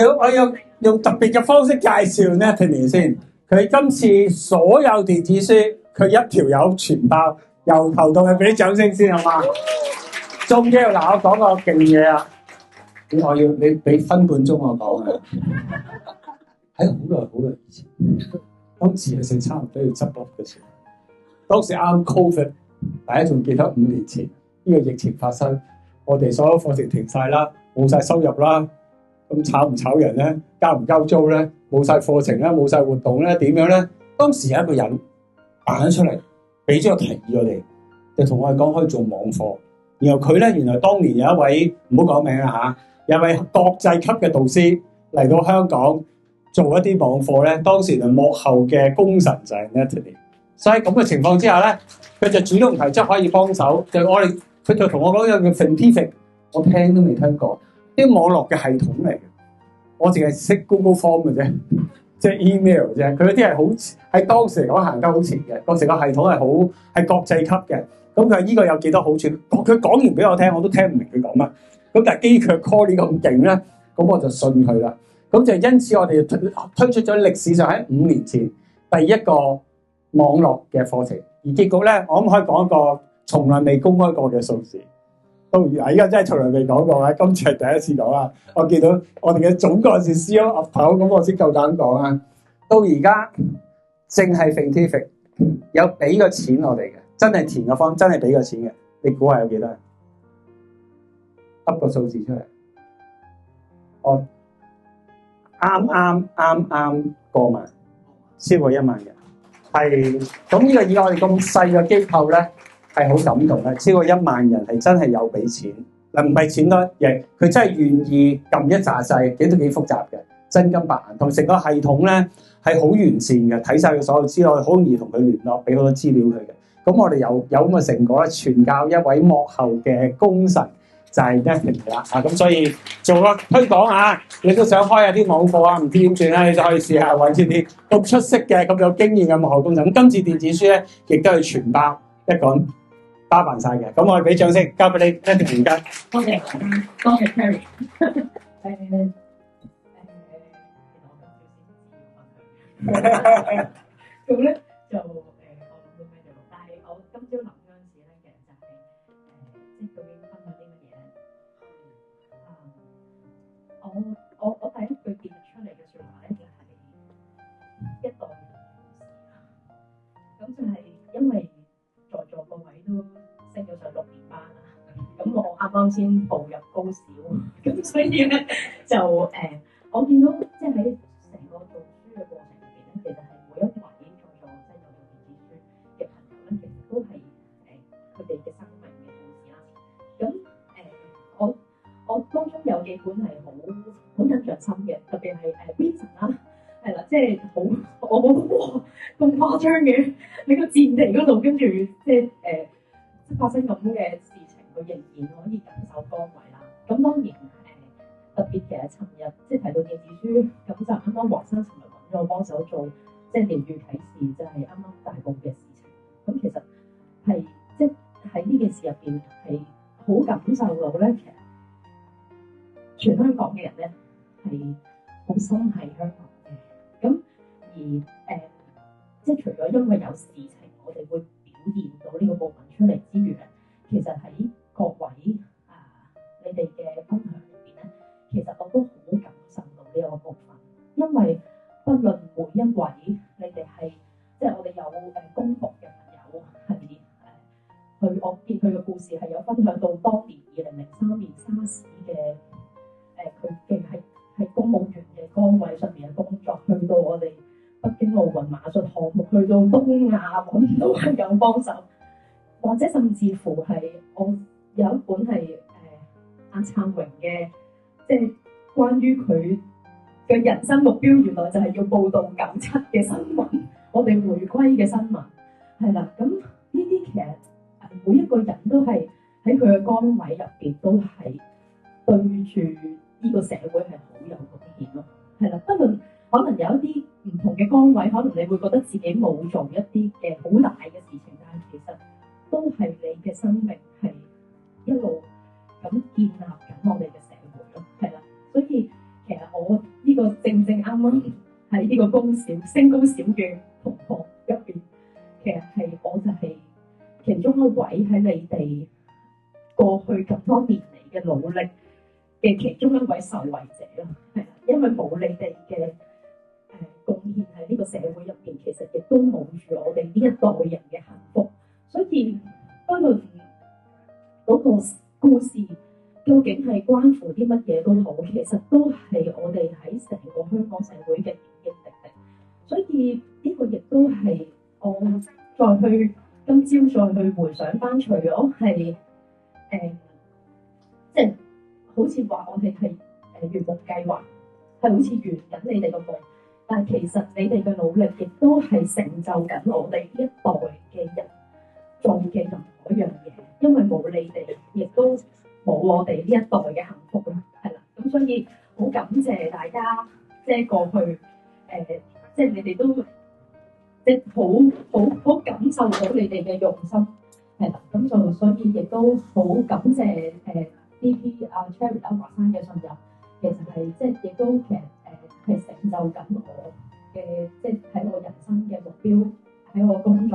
我要用特別嘅方式介紹 Natalie 先。佢今次所有電子書，佢一條友全包，由頭到尾俾啲掌聲先好嘛？仲要嗱，我講個勁嘢啊！我要你俾分半鐘我講啊！喺好耐以前，當時係成差唔多要執笠嘅時候，當時啱 Covid， 大家仲記得5年前呢個疫情發生，我哋所有課程停晒啦，冇晒收入啦，咁炒唔炒人咧？交唔交租咧？冇晒課程咧？冇晒活動咧？點樣咧？當時有一個人行咗出嚟，俾咗個提議我哋，就同我哋講可以做網課。然後佢咧，原來當年有一位唔好講名啦嚇，有一位國際級嘅導師嚟到香港做一啲網課咧。當時幕後嘅功臣就係 Natalie， 所以喺咁嘅情況之下咧，佢就主動提出可以幫手。佢就同我講有叫 Thintific， 我聽都未聽過，啲網絡嘅系統嚟嘅。我淨係識 Google Form 嘅啫，即係 email 啫。佢嗰啲係好喺當時嚟講行得好前嘅，當時個系統係國際級嘅。咁佢呢個有幾多好處？佢講完俾我聽，我都聽唔明佢講乜。咁但係基於佢 call 呢咁勁咧，咁我就信佢啦。咁就因此我哋推出咗歷史上喺5年前第一個網絡嘅課程。而結果咧，我可唔可以講一個從來未公開過嘅數字？到而家真係從來未講過啊！今次係第一次講啊！我見到我哋嘅總幹事 CEO 岌頭，咁我先夠膽講啊！到而家淨係 Thintific 有俾個錢我哋嘅。真係填個方，真係俾個錢嘅，你估下有幾多？噏個數字出嚟，我啱過萬，超過1萬人，係咁呢個以我哋咁細嘅機構咧，係好感動嘅，超過1萬人係真係有俾錢，嗱唔係錢多，亦佢真係願意撳一紮掣，幾複雜嘅，真金白銀，同成個系統咧係好完善嘅，睇晒佢所有資料，好容易同佢聯絡，俾好多資料佢嘅。咁我哋有咁嘅成果咧，傳教一位幕後嘅功臣就係 Natalie 啦。咁所以做個推廣啊，你都想開下啲網課啊，唔知點算咧，你就可以試下揾啲啲咁出色嘅、咁有經驗嘅幕後功臣。咁今次電子書咧，亦都係全包一個人包辦晒嘅。咁我哋俾掌聲，交俾你 Natalie 而家。多謝 Terry。咁咧就。今朝諗嗰陣時咧，其實就係即係究竟分享啲乜嘢咧？我第一句記得出嚟嘅説話咧，就係一代人嘅故事。咁就係因為在座各位都升咗上6年班啦，咁我啱啱先步入高小，咁所以咧就我見到即係喺成個讀書嘅過程入邊咧，其實係每一位在座即係有讀電子書嘅朋友咧，其實都係佢哋嘅生命嘅故事啦。咁我當中有幾本係好印象深嘅，特別係Vincent 啦，係啦，即係我覺得哇咁誇張嘅，你個戰地嗰度跟住即係發生咁嘅事情，佢仍然可以緊守崗位啦。咁當然特別其實尋日即係提到電子書，咁就啱啱黃生尋日揾咗我幫手做即係療癒啟示，就係啱啱大埔嘅事情。咁其實係即係喺呢件事入邊係好感受到咧，其實全香港嘅人咧係好心係香港嘅。咁而即係除咗因為有事情，我哋會表現到呢個部分出嚟之餘咧，其實喺各位你哋嘅分享入邊咧，其實我都好感受到呢一個部分，因為不論每一位你哋係即係我哋有公服嘅朋友係我見佢嘅故事係有分享到當年2003年SARS嘅佢嘅係公務員嘅崗位上面嘅工作，去到我哋北京奧運馬術項目，去到東亞揾到朋友幫手，或者甚至乎係我有一本係阿燦榮嘅，即係關於佢嘅人生目標，原來就係要報導97嘅新聞，我哋回歸嘅新聞係啦。咁呢啲其實每一個人都係喺佢嘅崗位入邊，都係對住呢個社會係好有貢獻咯。係啦，不論可能有一啲唔同嘅崗位，可能你會覺得自己冇做一啲嘅好大嘅事情，但係其實都係你嘅生命係一路咁建立緊我哋嘅社會咯。係啦，所以其實我個正正啱啱喺呢個高小升高小嘅同學入邊，其實係我就係其中一位喺你哋過去咁多年嚟嘅努力嘅其中一位受惠者咯，係啦，因為冇你哋嘅貢獻喺呢個社會入邊，其實亦都冇住我哋呢一代人嘅幸福，所以不論嗰個故事究竟係關乎啲乜嘢都好，其實都係我哋喺成個香港社會嘅點點滴滴，所以呢個亦都係我再去今朝再去回想翻，除咗係即係好似話我哋係圓夢計劃，係好似圓緊你哋個夢，但係其實你哋嘅努力亦都係成就緊我哋呢一代嘅人做嘅任何一樣嘢，因為冇你哋，亦都冇我哋呢一代嘅幸福啦，係啦，咁所以好感謝大家，即係過去即係你哋都即係好感受到你哋嘅用心，係啦，咁就所以亦都好感謝DP Cherry 華山嘅信任，其實係即係亦都其實係成就緊我嘅，即係喺我人生嘅目標，喺我工